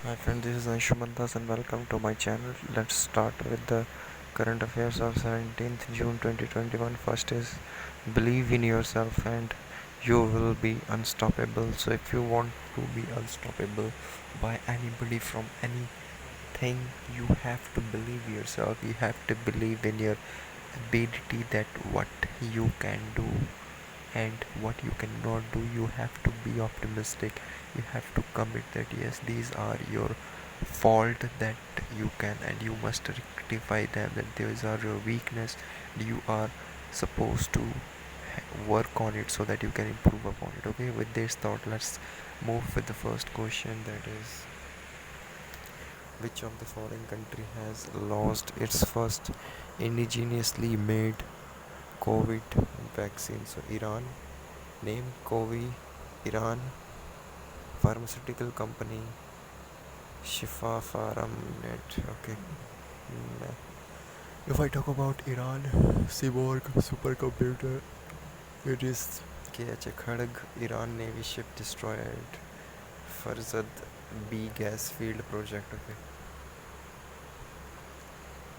Hi friend, this is Anshuman Das and welcome to my channel. Let's start with the current affairs of 17th June 2021. First is believe in yourself and you will be unstoppable. So if you want to be unstoppable by anybody from anything, you have to believe yourself. You have to believe in your ability that what you can do and what you cannot do. You have to be optimistic. You have to commit that yes, these are your fault that you can, and you must rectify them, that these are your weakness. You are supposed to work on it so that you can improve upon it. Okay, with this thought, let's move with the first question, that is, which of the foreign country has launched its first indigenously made COVID vaccine? So Iran. Name Covi, Iran, pharmaceutical company, Shifa Pharmnet. Okay. If I talk about Iran, Cyborg supercomputer, it is KH Khadg, Iran Navy ship destroyed Farzad B gas field project. Okay.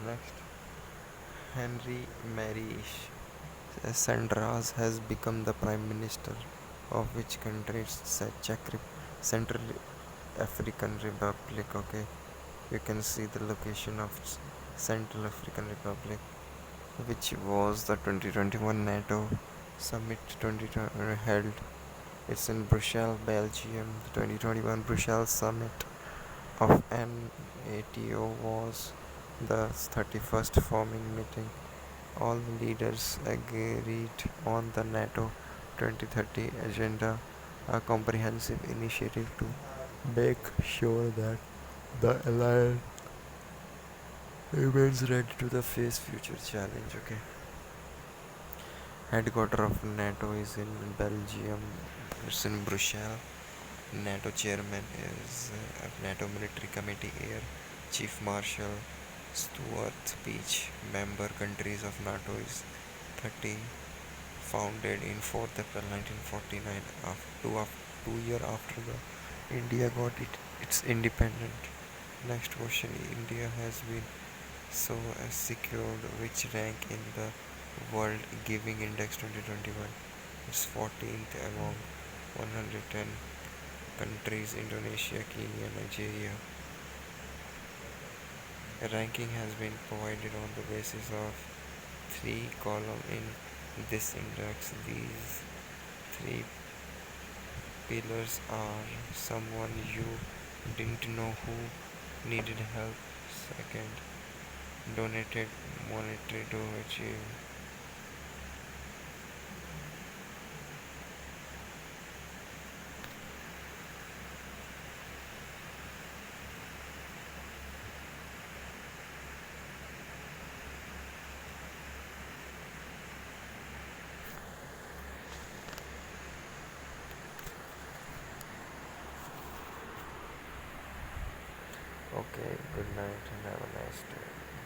Next, Henry Marish Sandras has become the prime minister of which country? Said Central African Republic. Okay, you can see the location of Central African Republic, which was the 2021 NATO summit 2020 held. It's in Brussels, Belgium. The 2021 Brussels summit of NATO was the 31st forming meeting. All the leaders agreed on the NATO 2030 agenda, a comprehensive initiative to make sure that the alliance remains ready to the face future challenge. Okay. Headquarter of NATO is in Belgium. It's in Brussels. NATO chairman is NATO Military Committee Air Chief Marshal Stuart Peach. Member countries of NATO is 30. Founded in 4th April 1949, after 2 years after the India got its independence. Next question: India has been so secured which rank in the World Giving Index 2021? It's 14th among 110 countries. Indonesia, Kenya, Nigeria. A ranking has been provided on the basis of three columns in this index. These three pillars are: someone you didn't know who needed help; second, donated monetary to achieve;